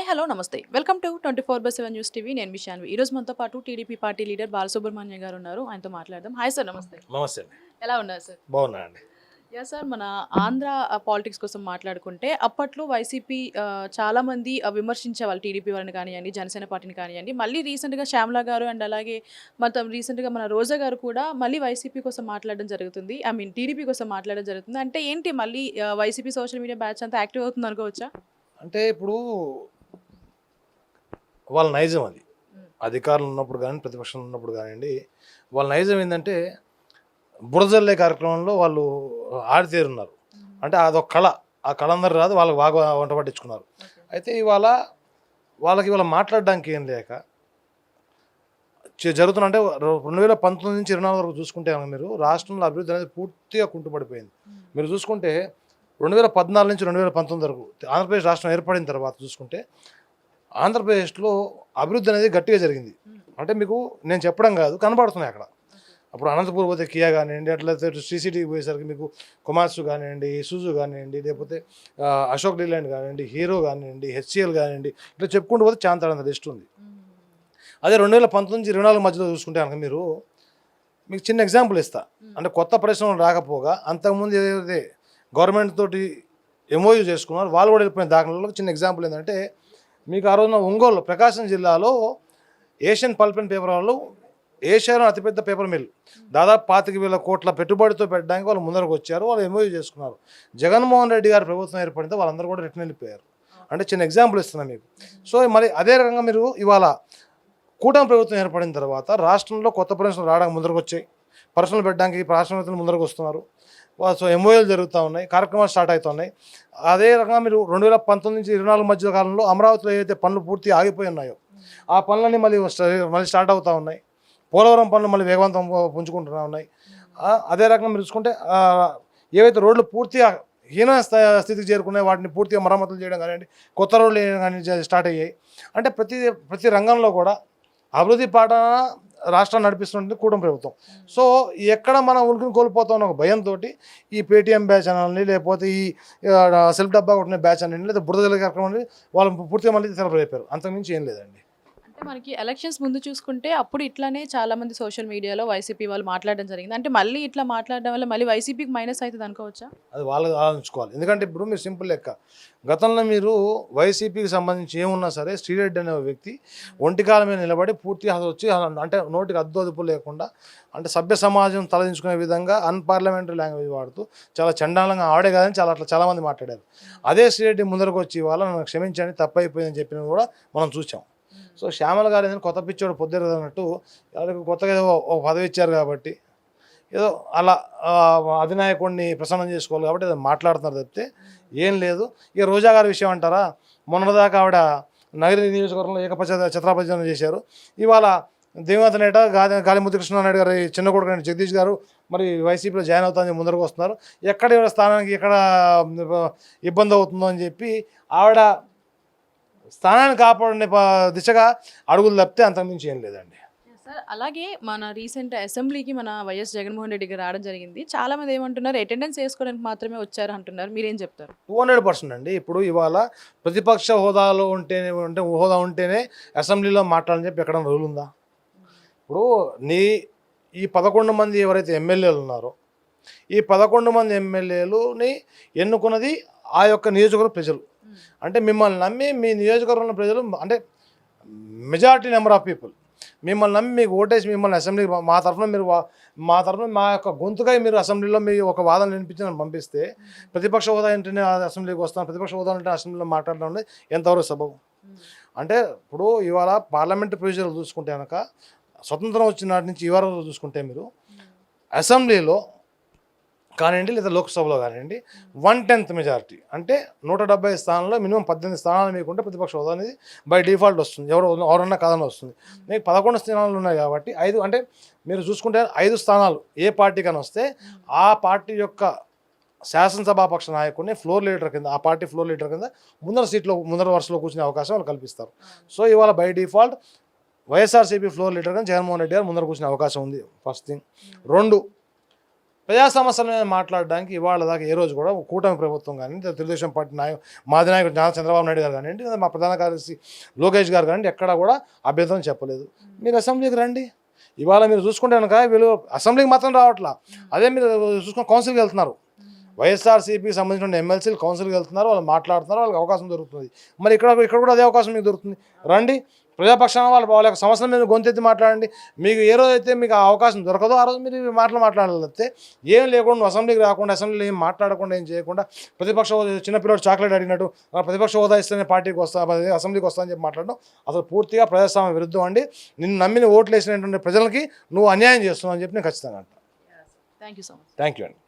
Hi hello నమస్తే welcome to 24/7 news TV. నేను మీ శాన్వి. ఈ రోజు మనతో పాటు టీడీపీ పార్టీ లీడర్ బాలసుబ్రహ్మణ్యం గారు ఉన్నారు. ఆయనతో మాట్లాడదాం. హాయ్ సార్, నమస్తే. నమస్తే అండి. ఎలా ఉన్నారు సార్? బాగున్నా అండి. సార్, మన ఆంధ్ర పాలిటిక్స్ కోసం మాట్లాడుకుంటే అప్పట్లో వైసీపీ చాలా మంది విమర్శించేవాళ్ళు టీడీపీ వాళ్ళని కానివ్వండి, జనసేన పార్టీని కానివ్వండి. మళ్ళీ రీసెంట్గా శ్యామల గారు అండ్ అలాగే మొత్తం రీసెంట్గా మన రోజా గారు కూడా మళ్ళీ వైసీపీ కోసం మాట్లాడడం జరుగుతుంది. ఐ మీన్ టీడీపీ కోసం మాట్లాడడం జరుగుతుంది. అంటే ఏంటి మళ్ళీ వైసీపీ సోషల్ మీడియా బ్యాచ్ అంతా యాక్టివ్ అవుతుంది అనుకోవచ్చా? అంటే ఇప్పుడు వాళ్ళ నైజం అది. అధికారులు ఉన్నప్పుడు కానీ ప్రతిపక్షంలో ఉన్నప్పుడు కానివ్వండి, వాళ్ళ నైజం ఏంటంటే బురజల్లే కార్యక్రమంలో వాళ్ళు ఆడితేరున్నారు. అంటే అదొక కళ. ఆ కళ అందరు రాదు, వాళ్ళకి బాగా వంట పట్టించుకున్నారు. అయితే వాళ్ళకి మాట్లాడడానికి ఏం లేక జరుగుతున్న అంటే 2019 నుంచి 24 వరకు చూసుకుంటే మీరు రాష్ట్రంలో అభివృద్ధి అనేది పూర్తిగా కుంటుపడిపోయింది. మీరు చూసుకుంటే 2014 నుంచి 2019 వరకు ఆంధ్రప్రదేశ్ రాష్ట్రం ఏర్పడిన తర్వాత చూసుకుంటే ఆంధ్రప్రదేశ్లో అభివృద్ధి అనేది గట్టిగా జరిగింది. అంటే మీకు నేను చెప్పడం కాదు, కనబడుతున్నాయి అక్కడ. అప్పుడు అనంతపూర్ పోతే కియా కానివ్వండి, అట్లయితే శ్రీసిటీకి పోయేసరికి మీకు కొమాట్సు కానివ్వండి, ఇసుజు కానివ్వండి, లేకపోతే అశోక్ లేలాండ్ కానివ్వండి, హీరో కానివ్వండి, హెచ్సిఎల్ కానివ్వండి, ఇట్లా చెప్పుకుంటూ పోతే చాంతాడంత లిస్ట్ ఉంది. అదే 2019 నుంచి 24 మధ్యలో చూసుకుంటే కనుక మీకు చిన్న ఎగ్జాంపుల్ ఇస్తా. అంటే కొత్త పరిశ్రమలు రాకపోగా అంతకుముందు ఏదైతే గవర్నమెంట్ తోటి ఎంఓయూ చేసుకున్నారు వాళ్ళు కూడా వెళ్ళిపోయిన దాఖలలో చిన్న ఎగ్జాంపుల్ ఏంటంటే మీకు ఆ రోజున ఒంగోలు ప్రకాశం జిల్లాలో ఏషియన్ పల్ప్ అండ్ పేపర్ వాళ్ళు ఏషియాలో అతిపెద్ద పేపర్ మిల్ దాదాపు 25,000 కోట్ల పెట్టుబడితో పెట్టడానికి వాళ్ళు ముందరకు వచ్చారు. వాళ్ళు ఎంఓయూ చేసుకున్నారు. జగన్మోహన్ రెడ్డి గారి ప్రభుత్వం ఏర్పడితే వాళ్ళందరూ కూడా రిటర్న్ వెళ్ళిపోయారు. అంటే చిన్న ఎగ్జాంపుల్ ఇస్తున్నాను మీకు. సో మరి అదే రకంగా మీరు ఇవాళ కూటమి ప్రభుత్వం ఏర్పడిన తర్వాత రాష్ట్రంలో కొత్త పరిశ్రమలు రావడానికి ముందరకు వచ్చాయి. పరిశ్రమలు పెట్టడానికి పారిశ్రామికవేత్తలు ముందరకు వస్తున్నారు. సో ఎంఓఏలు జరుగుతూ ఉన్నాయి, కార్యక్రమాలు స్టార్ట్ అవుతున్నాయి. అదే రకంగా మీరు 2019 నుంచి 24 మధ్య కాలంలో అమరావతిలో ఏదైతే పనులు పూర్తిగా ఆగిపోయి ఉన్నాయో ఆ పనులన్నీ మళ్ళీ స్టార్ట్ అవుతూ ఉన్నాయి. పోలవరం పనులు మళ్ళీ వేగవంతం పుంజుకుంటూ ఉన్నాయి. అదే రకంగా మీరు చూసుకుంటే ఏవైతే రోడ్లు పూర్తిగా హీన స్థితికి చేరుకున్నాయి వాటిని పూర్తిగా మరమ్మతులు చేయడం కానివ్వండి, కొత్త రోడ్లు వేయడం కానీ స్టార్ట్ అయ్యాయి. అంటే ప్రతి రంగంలో కూడా అభివృద్ధి పాట రాష్ట్రాన్ని నడిపిస్తుంది కూటమి ప్రభుత్వం. సో ఎక్కడ మనం ఉనికిని కోల్పోతాం ఒక భయంతో ఈ పేటీఎం బ్యాచ్ అనాలని, లేకపోతే ఈ సెల్ఫ్ డబ్బా కొట్టిన బ్యాచ్ అని, లేదా బురద కార్యక్రమం అనేది వాళ్ళు పూర్తిగా మళ్ళీ తెరపైపోయారు. అంతకుమించి ఏం లేదండి. అంటే మనకి ఎలక్షన్స్ ముందు చూసుకుంటే అప్పుడు ఇట్లానే చాలా మంది సోషల్ మీడియాలో వైసీపీ వాళ్ళు మాట్లాడడం జరిగింది. అంటే మళ్ళీ ఇట్లా మాట్లాడడం వల్ల మళ్ళీ వైసీపీకి మైనస్ అవుతుంది అనుకోవచ్చా? అది వాళ్ళు ఆలోచించుకోవాలి. ఎందుకంటే ఇప్పుడు మీరు సింపుల్ లెక్క, గతంలో మీరు వైసీపీకి సంబంధించి ఏమున్నా సరే శ్రీరెడ్డి అనే వ్యక్తి ఒంటికాల మీద నిలబడి పూర్తిగా వచ్చి అంటే నోటికి అద్దు లేకుండా అంటే సభ్య సమాజం తలదించుకునే విధంగా అన్పార్లమెంటరీ లాంగ్వేజ్ వాడుతూ చాలా చండాలంగా ఆడే కాదని చాలామంది మాట్లాడారు. అదే శ్రీరెడ్డి ముందరకు వచ్చి వాళ్ళ నన్ను క్షమించండి తప్పైపోయిందని చెప్పిన కూడా మనం చూసాం. సో శ్యామల గారు ఏదైనా కొత్త పిచ్చోడు పొద్దురు అన్నట్టు వాళ్ళకి కొత్తగా ఏదో ఒక పదవి ఇచ్చారు కాబట్టి ఏదో అలా అధినాయకుడిని ప్రసన్నం చేసుకోవాలి కాబట్టి ఏదో మాట్లాడుతున్నారు తప్పితే ఏం లేదు. ఇక రోజా గారి విషయం అంటారా, మొన్నదాకా ఆవిడ నగరి నియోజకవర్గంలో ఏకపక్ష ఛత్రాపతినం చేశారు. ఇవాళ దేవత నేట గాలి ముద్రకృష్ణనాయుడు గారి చిన్న కొడుకు జగదీష్ గారు మరి వైసీపీలో జాయిన్ అవుతామని ముందరకు వస్తున్నారు. ఎక్కడ ఎవరి స్థానానికి ఎక్కడ ఇబ్బంది అవుతుందో అని చెప్పి ఆవిడ స్థానాన్ని కాపాడే దిశగా అడుగులు తప్పితే అంతకుమించి ఏం లేదండి. సార్, అలాగే మన రీసెంట్ అసెంబ్లీకి మన వైఎస్ జగన్మోహన్ రెడ్డి గారు రావడం జరిగింది. చాలా మంది ఏమంటున్నారు, అటెండెన్స్ వేసుకోవడానికి మాత్రమే వచ్చారు అంటున్నారు. మీరేం చెప్తారు? 200% అండి. ఇప్పుడు ఇవాళ ప్రతిపక్ష హోదాలో హోదా ఉంటేనే అసెంబ్లీలో మాట్లాడాలని చెప్పి ఎక్కడ రూల్ ఉందా? ఇప్పుడు ఈ 11 మంది ఎవరైతే ఎమ్మెల్యేలు ఉన్నారో ఈ 11 మంది ఎమ్మెల్యేలుని ఎన్నుకున్నది ఆ యొక్క నియోజకవర్గ ప్రజలు. అంటే మిమ్మల్ని నమ్మి మీ నియోజకవర్గంలో ప్రజలు అంటే మెజారిటీ నెంబర్ ఆఫ్ పీపుల్ మిమ్మల్ని నమ్మి మీకు ఓటేసి మిమ్మల్ని అసెంబ్లీ మా తరఫున మా యొక్క గొంతుగా మీరు అసెంబ్లీలో మీ ఒక వాదన వినిపించి పంపిస్తే ప్రతిపక్ష హోదా ఏంటనే అసెంబ్లీకి వస్తాను, ప్రతిపక్ష హోదా అంటే అసెంబ్లీలో మాట్లాడడం అనేది ఎంతవరకు సబబు? అంటే ఇప్పుడు ఇవాళ పార్లమెంటరీ ప్రొసీజర్లు చూసుకుంటే కనుక స్వతంత్రం వచ్చిన నాటి నుంచి ఇవాళ చూసుకుంటే మీరు అసెంబ్లీలో కానివ్వండి లేదా లోక్సభలో కానివ్వండి 1/10 మెజారిటీ అంటే 170 స్థానాల్లో మినిమం 18 స్థానాలు మీకుంటే ప్రతిపక్ష హోదా అనేది బై డిఫాల్ట్ వస్తుంది. ఎవరన్నా కాదని వస్తుంది. మీకు 11 స్థానాలు ఉన్నాయి కాబట్టి 5 అంటే మీరు చూసుకుంటే 5 స్థానాలు ఏ పార్టీకైనా వస్తే ఆ పార్టీ యొక్క శాసనసభాపక్ష నాయకుడిని ఫ్లోర్ లీడర్ కింద ఆ పార్టీ ఫ్లోర్ లీడర్ కింద ముందర వరుసలో కూర్చునే అవకాశం వాళ్ళు కల్పిస్తారు. సో ఇవాళ by default YSRCP floor leader కింద జగన్మోహన్ రెడ్డి గారు ముందర కూర్చునే అవకాశం ఉంది. First thing. 2 ప్రజా సమస్యల మీద మాట్లాడడానికి ఇవాళ దాకా ఏ రోజు కూడా కూటమి ప్రభుత్వం కానీ తెలుగుదేశం పార్టీ మాజీ నాయకుడు చంద్రబాబు నాయుడు గారు కానివ్వండి, మా ప్రధాన కార్యదర్శి లోకేష్ గారు కానివ్వండి, ఎక్కడా కూడా అభ్యంతరం చెప్పలేదు. మీరు అసెంబ్లీకి రండి. ఇవాళ మీరు చూసుకుంటే కనుక వీళ్ళు అసెంబ్లీకి మాత్రం రావట్లా, అదే మీరు చూసుకుని కౌన్సిల్కి వెళ్తున్నారు. వైఎస్ఆర్సీపీకి సంబంధించిన ఎమ్మెల్సీలు కౌన్సిల్కి వెళ్తున్నారు, వాళ్ళు మాట్లాడుతున్నారు, వాళ్ళకి అవకాశం దొరుకుతుంది. మరి ఇక్కడ కూడా అదే అవకాశం మీకు దొరుకుతుంది. రండి, ప్రజాపక్షాన వాళ్ళ యొక్క సమస్యల మీద గొంతెత్తి మాట్లాడండి. మీకు ఏ రోజైతే మీకు ఆ అవకాశం దొరకదో ఆ రోజు మీరు ఈ మాటలు మాట్లాడాలంటే ఏం లేకుండా అసెంబ్లీకి రాకుండా, అసెంబ్లీలో ఏం మాట్లాడకుండా, ఏం చేయకుండా ప్రతిపక్ష చిన్నపిల్లడు చాక్లెట్ అడిగినట్టు ప్రతిపక్ష హోదా ఇస్తేనే పార్టీకి వస్తా, అసెంబ్లీకి వస్తా అని చెప్పి మాట్లాడడం అసలు పూర్తిగా ప్రజాస్వామ్య విరుద్ధం అండి. నిన్ను నమ్మిన ఓట్లు వేసినటువంటి ప్రజలకి నువ్వు అన్యాయం చేస్తున్నావు అని చెప్పి నేను ఖచ్చితంగా అంటాను. Thank you so much. Thank you అండి.